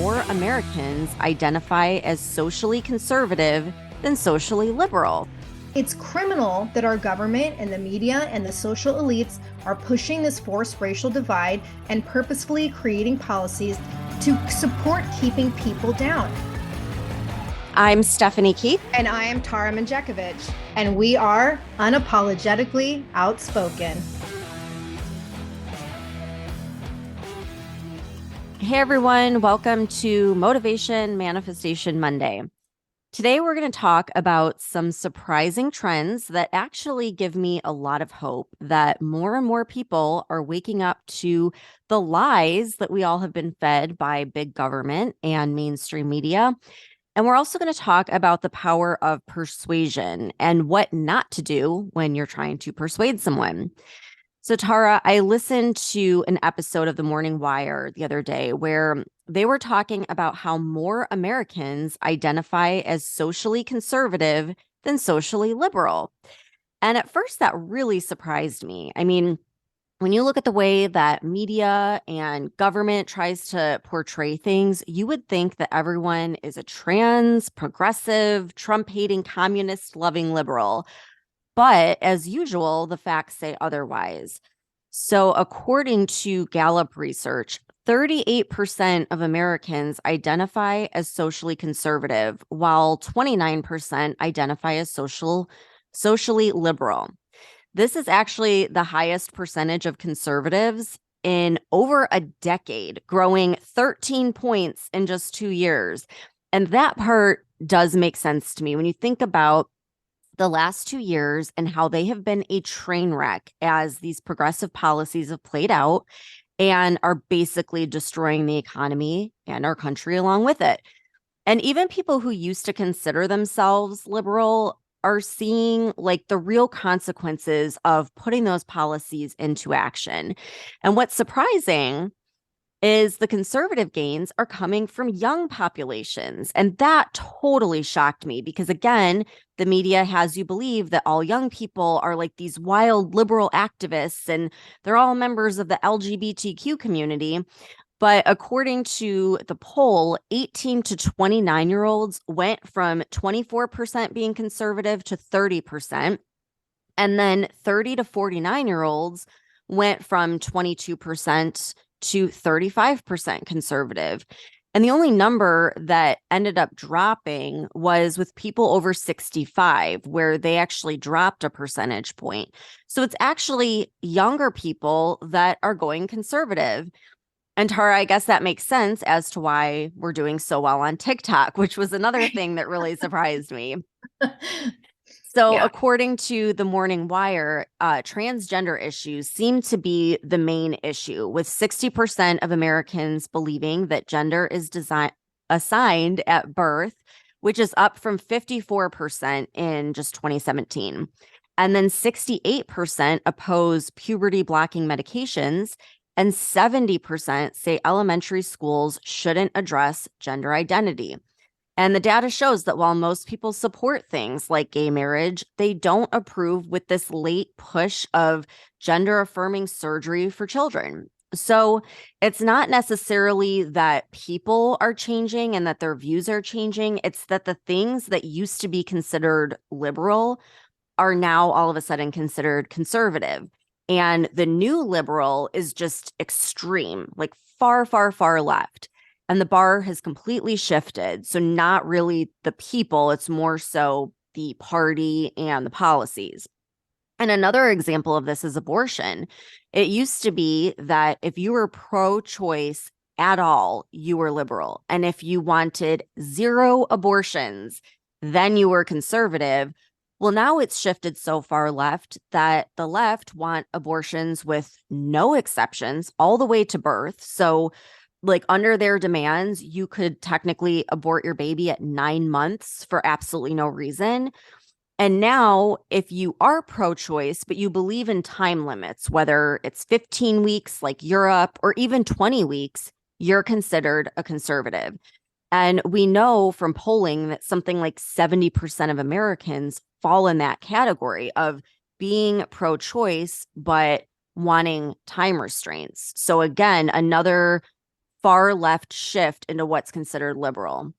more Americans identify as socially conservative than socially liberal. It's criminal that our government and the media and the social elites are pushing this forced racial divide and purposefully creating policies to support keeping people down. I'm Stephanie Keith. And I am Tara Manjakovic. And we are unapologetically outspoken. Hey everyone, welcome to Motivation Manifestation Monday. Today we're going to talk about some surprising trends that actually give me a lot of hope that more and more people are waking up to the lies that we all have been fed by big government and mainstream media. And we're also going to talk about the power of persuasion and what not to do when you're trying to persuade someone. So, Tara, I listened to an episode of The Morning Wire the other day where they were talking about how more Americans identify as socially conservative than socially liberal. And at first, that really surprised me. I mean, when you look at the way that media and government tries to portray things, you would think that everyone is a trans, progressive, Trump-hating, communist-loving liberal. But as usual, the facts say otherwise. So according to Gallup research, 38% of Americans identify as socially conservative, while 29% identify as socially liberal. This is actually the highest percentage of conservatives in over a decade, growing 13 points in just 2 years. And that part does make sense to me when you think about the last 2 years and how they have been a train wreck as these progressive policies have played out and are basically destroying the economy and our country along with it. And even people who used to consider themselves liberal are seeing like the real consequences of putting those policies into action. And what's surprising is the conservative gains are coming from young populations. And that totally shocked me because, again, the media has you believe that all young people are like these wild liberal activists and they're all members of the LGBTQ community. But according to the poll, 18 to 29-year-olds went from 24% being conservative to 30%. And then 30 to 49-year-olds went from 22% to 35% conservative. And the only number that ended up dropping was with people over 65, where they actually dropped a percentage point. So it's actually younger people that are going conservative. And Tara, I guess that makes sense as to why we're doing so well on TikTok, which was another thing that really surprised me. So according to The Morning Wire, transgender issues seem to be the main issue, with 60% of Americans believing that gender is assigned at birth, which is up from 54% in just 2017. And then 68% oppose puberty blocking medications, and 70% say elementary schools shouldn't address gender identity. And the data shows that while most people support things like gay marriage, they don't approve with this late push of gender-affirming surgery for children. So it's not necessarily that people are changing and that their views are changing. It's that the things that used to be considered liberal are now all of a sudden considered conservative. And the new liberal is just extreme, like far, far, far left. And the bar has completely shifted. So not really the people, it's more so the party and the policies. And another example of this is abortion. It used to be that if you were pro-choice at all, you were liberal. And if you wanted 0 abortions, then you were conservative. Well, now it's shifted so far left that the left want abortions with no exceptions all the way to birth. So like under their demands, you could technically abort your baby at 9 months for absolutely no reason. And now if you are pro-choice, but you believe in time limits, whether it's 15 weeks like Europe or even 20 weeks, you're considered a conservative. And we know from polling that something like 70% of Americans fall in that category of being pro-choice, but wanting time restraints. So again, another far left shift into what's considered liberal.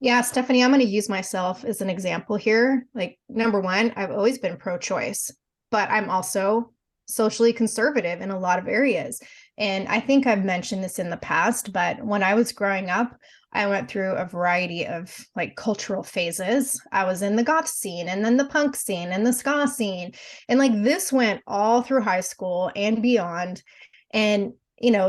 Yeah, Stephanie, I'm going to use myself as an example here. Like, number one, I've always been pro choice, but I'm also socially conservative in a lot of areas. And I think I've mentioned this in the past, but when I was growing up, I went through a variety of like cultural phases. I was in the goth scene and then the punk scene and the ska scene. And like this went all through high school and beyond. And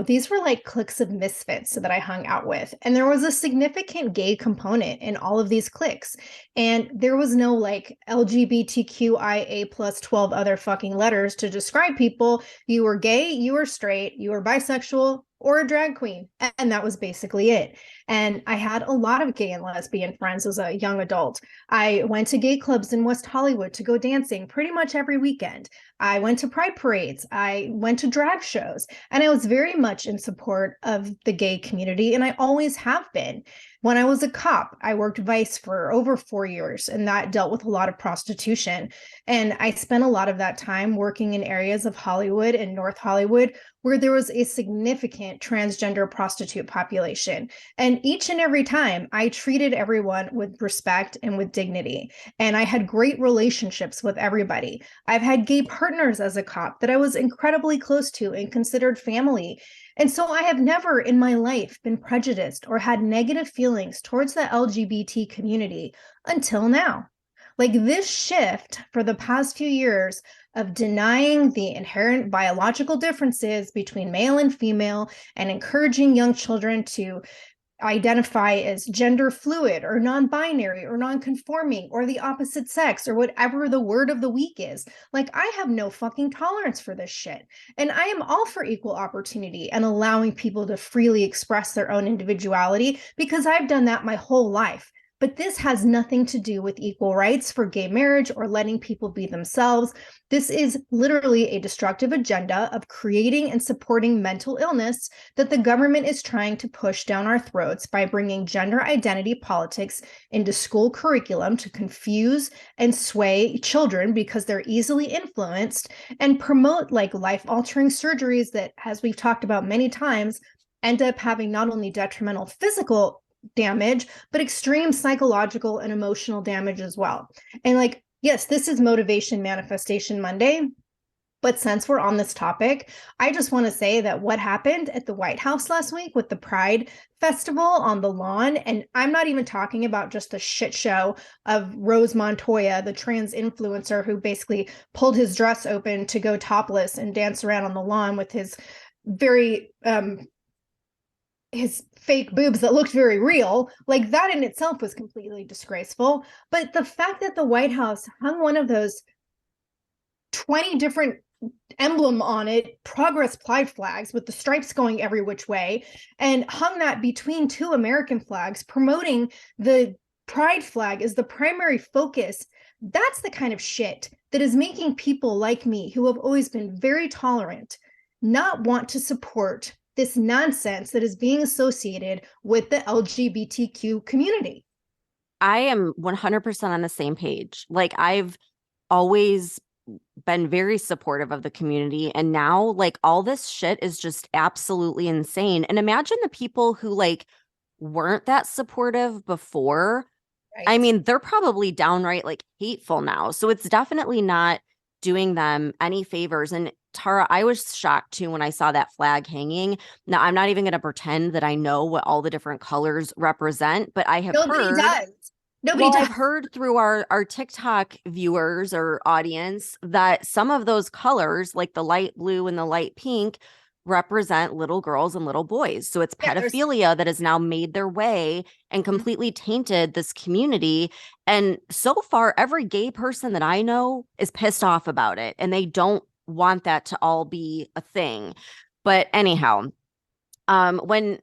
these were like cliques of misfits that I hung out with. And there was a significant gay component in all of these cliques. And there was no like LGBTQIA plus 12 other fucking letters to describe people. You were gay, you were straight, you were bisexual, or a drag queen. And that was basically it. And I had a lot of gay and lesbian friends as a young adult. I went to gay clubs in West Hollywood to go dancing pretty much every weekend. I went to pride parades. I went to drag shows. And I was very much in support of the gay community. And I always have been. When I was a cop, I worked Vice for over 4 years, and that dealt with a lot of prostitution. And I spent a lot of that time working in areas of Hollywood and North Hollywood where there was a significant transgender prostitute population. And each and every time, I treated everyone with respect and with dignity. And I had great relationships with everybody. I've had gay partners as a cop that I was incredibly close to and considered family. And so I have never in my life been prejudiced or had negative feelings towards the LGBT community until now. Like this shift for the past few years of denying the inherent biological differences between male and female and encouraging young children to identify as gender fluid or non-binary or non-conforming or the opposite sex or whatever the word of the week is. Like, I have no fucking tolerance for this shit. And I am all for equal opportunity and allowing people to freely express their own individuality because I've done that my whole life. But this has nothing to do with equal rights for gay marriage or letting people be themselves. This is literally a destructive agenda of creating and supporting mental illness that the government is trying to push down our throats by bringing gender identity politics into school curriculum to confuse and sway children because they're easily influenced and promote like life-altering surgeries that, as we've talked about many times, end up having not only detrimental physical damage, but extreme psychological and emotional damage as well. And like, yes, this is Motivation Manifestation Monday. But since we're on this topic, I just want to say that what happened at the White House last week with the Pride Festival on the lawn, and I'm not even talking about just the shit show of Rose Montoya, the trans influencer who basically pulled his dress open to go topless and dance around on the lawn with his very his fake boobs that looked very real. Like that in itself was completely disgraceful. But the fact that the White House hung one of those 20 different emblem on it, progress pride flags with the stripes going every which way, and hung that between two American flags, promoting the pride flag as the primary focus, that's the kind of shit that is making people like me, who have always been very tolerant, not want to support this nonsense that is being associated with the LGBTQ community. I am 100% on the same page. Like, I've always been very supportive of the community, and now like all this shit is just absolutely insane. And imagine the people who like weren't that supportive before. Right. I mean, they're probably downright like hateful now. So it's definitely not doing them any favors. And Tara, I was shocked too when I saw that flag hanging. Now, I'm not even going to pretend that I know what all the different colors represent, but I have Nobody heard. does. Nobody Well, does. I've heard through our TikTok viewers or audience that some of those colors, like the light blue and the light pink, represent little girls and little boys. So it's Yeah, pedophilia that has now made their way and completely tainted this community. And so far, every gay person that I know is pissed off about it, and they don't want that to all be a thing. But anyhow, when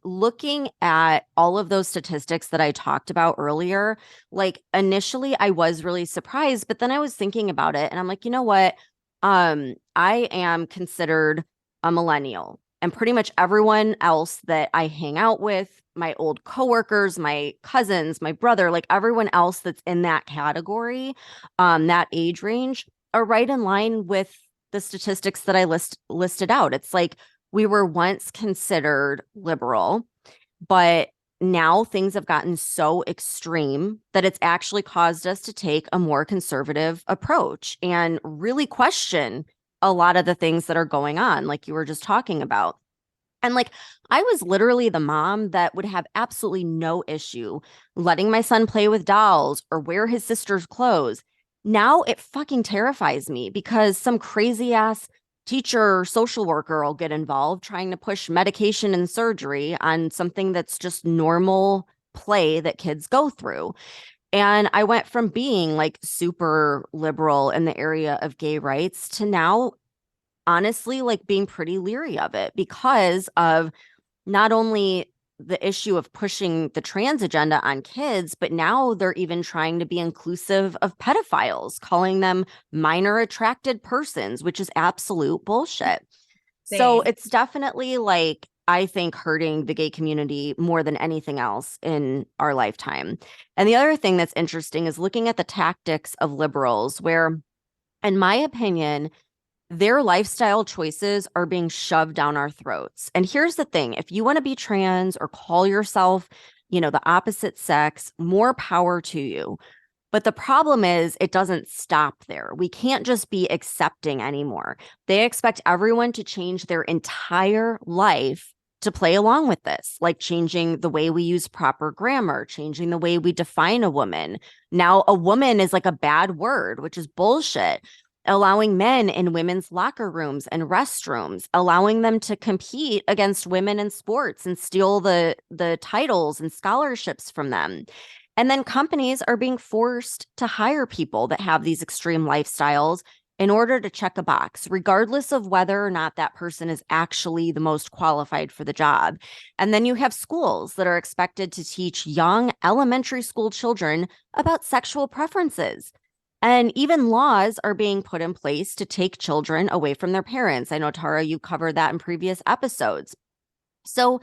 looking at all of those statistics that I talked about earlier, like initially I was really surprised, but then I was thinking about it and I'm like, you know what? I am considered a millennial, and pretty much everyone else that I hang out with, my old coworkers, my cousins, my brother, like everyone else that's in that category, that age range, are right in line with the statistics that I listed out. It's like we were once considered liberal, but now things have gotten so extreme that it's actually caused us to take a more conservative approach and really question a lot of the things that are going on, like you were just talking about. And like, I was literally the mom that would have absolutely no issue letting my son play with dolls or wear his sister's clothes. Now it fucking terrifies me because some crazy ass teacher or social worker will get involved trying to push medication and surgery on something that's just normal play that kids go through. And I went from being like super liberal in the area of gay rights to now honestly like being pretty leery of it because of not only the issue of pushing the trans agenda on kids, but now they're even trying to be inclusive of pedophiles, calling them minor attracted persons, which is absolute bullshit. So Same. it's definitely like, I think, hurting the gay community more than anything else in our lifetime. And the other thing that's interesting is looking at the tactics of liberals, where, in my opinion, their lifestyle choices are being shoved down our throats. And here's the thing, if you want to be trans or call yourself, the opposite sex, more power to you. But the problem is, it doesn't stop there. We can't just be accepting anymore. They expect everyone to change their entire life to play along with this, like changing the way we use proper grammar, changing the way we define a woman. Now, a woman is like a bad word, which is bullshit. Allowing men in women's locker rooms and restrooms, allowing them to compete against women in sports and steal the titles and scholarships from them. And then companies are being forced to hire people that have these extreme lifestyles in order to check a box, regardless of whether or not that person is actually the most qualified for the job. And then you have schools that are expected to teach young elementary school children about sexual preferences. And even laws are being put in place to take children away from their parents. I know, Tara, you covered that in previous episodes. So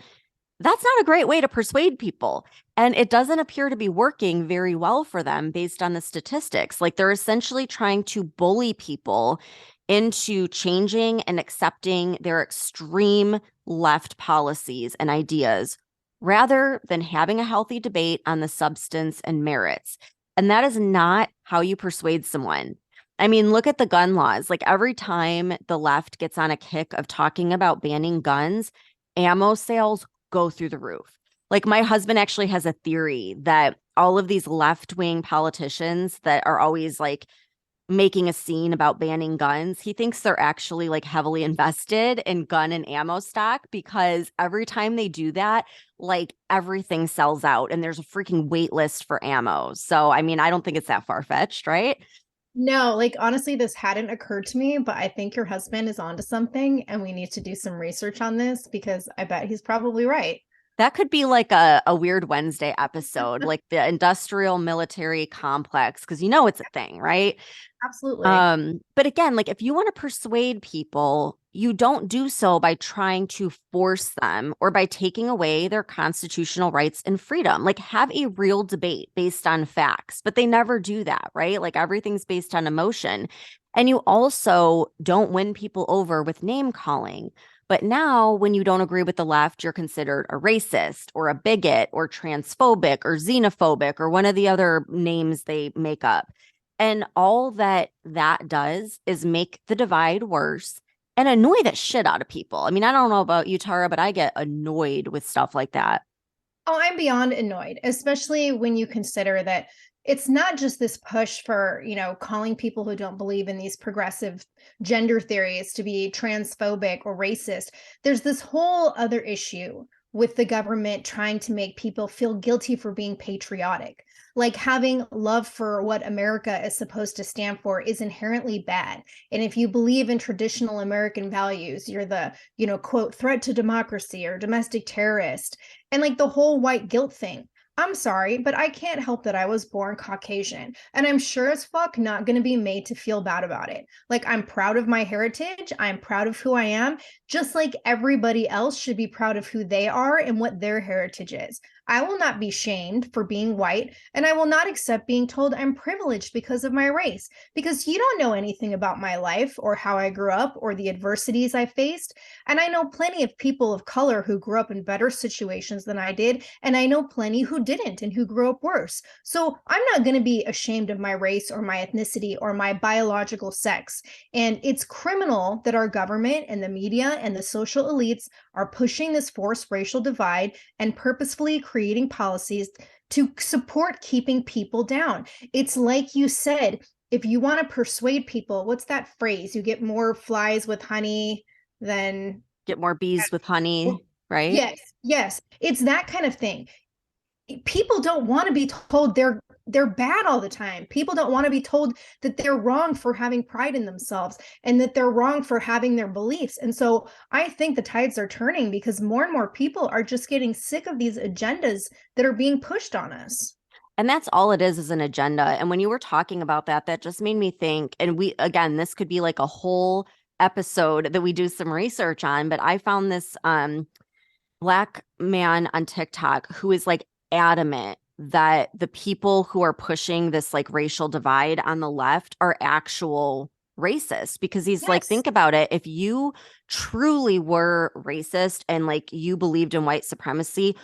that's not a great way to persuade people. And it doesn't appear to be working very well for them based on the statistics. Like, they're essentially trying to bully people into changing and accepting their extreme left policies and ideas rather than having a healthy debate on the substance and merits. And that is not how you persuade someone. I mean, look at the gun laws. Like, every time the left gets on a kick of talking about banning guns, ammo sales go through the roof. Like, my husband actually has a theory that all of these left-wing politicians that are always like making a scene about banning guns, he thinks they're actually like heavily invested in gun and ammo stock, because every time they do that, like, everything sells out and there's a freaking wait list for ammo. So, I mean, I don't think it's that far-fetched, right? No, like honestly, this hadn't occurred to me, but I think your husband is onto something and we need to do some research on this because I bet he's probably right. That could be like a Weird Wednesday episode, like the industrial military complex, because it's a thing, right? Absolutely. But again, like, if you want to persuade people, you don't do so by trying to force them or by taking away their constitutional rights and freedom. Like, have a real debate based on facts, but they never do that, right? Like, everything's based on emotion. And you also don't win people over with name calling. But now, when you don't agree with the left, you're considered a racist or a bigot or transphobic or xenophobic or one of the other names they make up. And all that does is make the divide worse and annoy the shit out of people. I mean, I don't know about you, Tara, but I get annoyed with stuff like that. Oh, I'm beyond annoyed, especially when you consider that it's not just this push for, calling people who don't believe in these progressive gender theories to be transphobic or racist. There's this whole other issue with the government trying to make people feel guilty for being patriotic. Like, having love for what America is supposed to stand for is inherently bad. And if you believe in traditional American values, you're the, quote, threat to democracy or domestic terrorist. And like the whole white guilt thing. I'm sorry, but I can't help that I was born Caucasian. And I'm sure as fuck not going to be made to feel bad about it. Like, I'm proud of my heritage. I'm proud of who I am, just like everybody else should be proud of who they are and what their heritage is. I will not be shamed for being white, and I will not accept being told I'm privileged because of my race, because you don't know anything about my life or how I grew up or the adversities I faced. And I know plenty of people of color who grew up in better situations than I did, and I know plenty who didn't and who grew up worse. So I'm not going to be ashamed of my race or my ethnicity or my biological sex. And it's criminal that our government and the media and the social elites are pushing this forced racial divide and purposefully creating policies to support keeping people down. It's like you said, if you want to persuade people, what's that phrase? You get more flies with honey than Get more bees with honey, right? yes, yes. It's that kind of thing. People don't want to be told they're bad all the time. People don't want to be told that they're wrong for having pride in themselves and that they're wrong for having their beliefs. And so I think the tides are turning because more and more people are just getting sick of these agendas that are being pushed on us. And that's all it is an agenda. And when you were talking about that, that just made me think, and again, this could be like a whole episode that we do some research on, but I found this Black man on TikTok who is like adamant that the people who are pushing this like racial divide on the left are actual racist, because he's like, Yes. think about it. If you truly were racist and like you believed in white supremacy,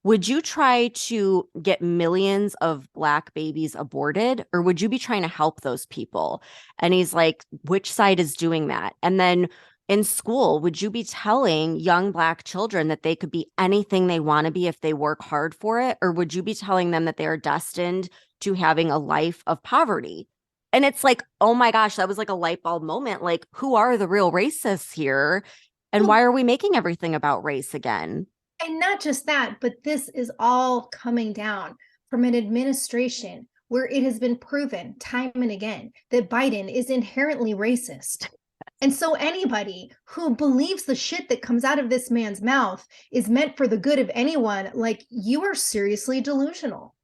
would you try to get millions of Black babies aborted, or would you be trying to help those people? And he's like, which side is doing that? And then in school, would you be telling young Black children that they could be anything they want to be if they work hard for it? Or would you be telling them that they are destined to having a life of poverty? And it's like, oh my gosh, that was like a light bulb moment. Like, who are the real racists here? And Well, why are we making everything about race again? and not just that, but this is all coming down from an administration where it has been proven time and again that Biden is inherently racist. And so anybody who believes the shit that comes out of this man's mouth is meant for the good of anyone, like you are seriously delusional.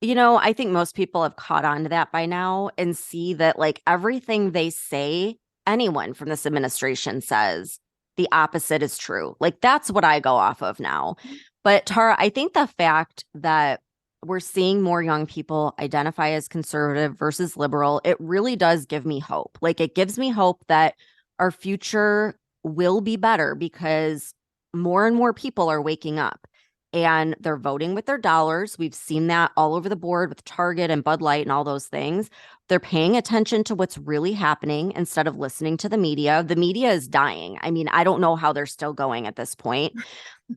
You know, I think most people have caught on to that by now and see that like everything they say, anyone from this administration says, the opposite is true. Like that's what I go off of now. But Tara, I think the fact that we're seeing more young people identify as conservative versus liberal, it really does give me hope. Like it gives me hope that our future will be better because more and more people are waking up and they're voting with their dollars. We've seen that all over the board with Target and Bud Light and all those things. They're paying attention to what's really happening instead of listening to the media. The media is dying. I mean, I don't know how they're still going at this point.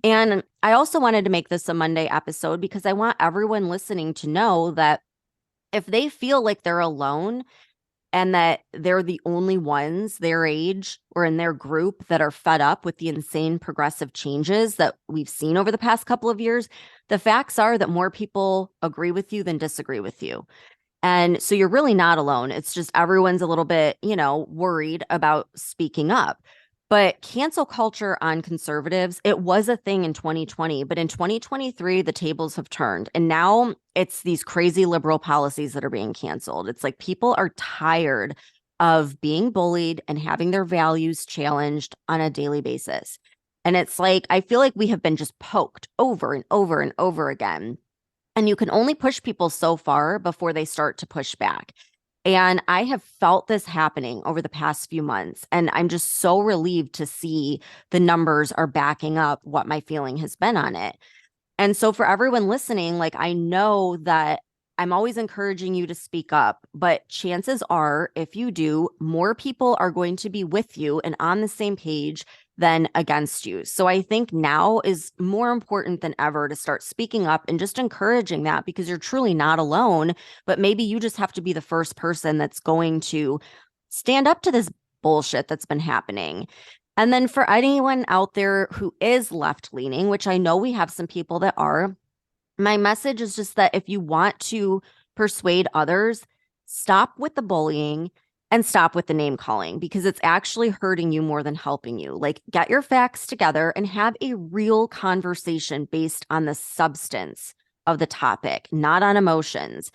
And I also wanted to make this a Monday episode because I want everyone listening to know that if they feel like they're alone and that they're the only ones their age or in their group that are fed up with the insane progressive changes that we've seen over the past couple of years, the facts are that more people agree with you than disagree with you. And so you're really not alone. It's just everyone's a little bit, worried about speaking up. But cancel culture on conservatives, it was a thing in 2020, but in 2023, the tables have turned. And now it's these crazy liberal policies that are being canceled. It's like people are tired of being bullied and having their values challenged on a daily basis. And it's like, I feel like we have been just poked over and over and over again. And you can only push people so far before they start to push back. And I have felt this happening over the past few months. And I'm just so relieved to see the numbers are backing up what my feeling has been on it. And so for everyone listening, like I know that I'm always encouraging you to speak up, but chances are, if you do, more people are going to be with you and on the same page than against you. So I think now is more important than ever to start speaking up and just encouraging that, because you're truly not alone, but maybe you just have to be the first person that's going to stand up to this bullshit that's been happening. And then for anyone out there who is left leaning, which I know we have some people that are, my message is just that if you want to persuade others, stop with the bullying and stop with the name calling, because it's actually hurting you more than helping you. Like, get your facts together and have a real conversation based on the substance of the topic, not on emotions.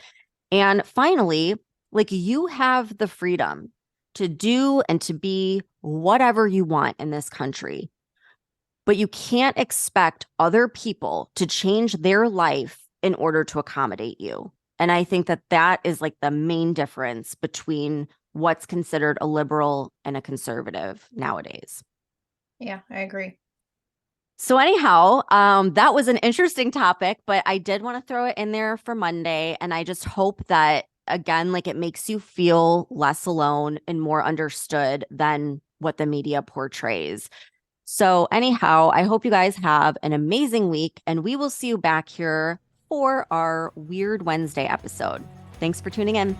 And finally, like, you have the freedom to do and to be whatever you want in this country, but you can't expect other people to change their life in order to accommodate you. And I think that that is like the main difference between what's considered a liberal and a conservative nowadays. Yeah, I agree. So anyhow, that was an interesting topic, but I did want to throw it in there for Monday. And I just hope that, again, like, it makes you feel less alone and more understood than what the media portrays. So anyhow, I hope you guys have an amazing week, and we will see you back here for our Weird Wednesday episode. Thanks for tuning in.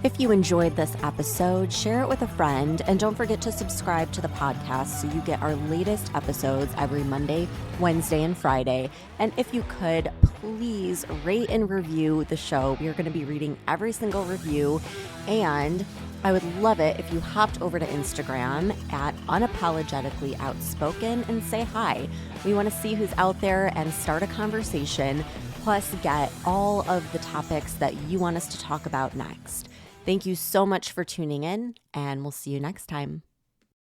If you enjoyed this episode, share it with a friend, and don't forget to subscribe to the podcast so you get our latest episodes every Monday, Wednesday, and Friday. And if you could, please rate and review the show. We are going to be reading every single review, and I would love it if you hopped over to Instagram at Unapologetically Outspoken and say hi. We want to see who's out there and start a conversation, plus get all of the topics that you want us to talk about next. Thank you so much for tuning in, and we'll see you next time.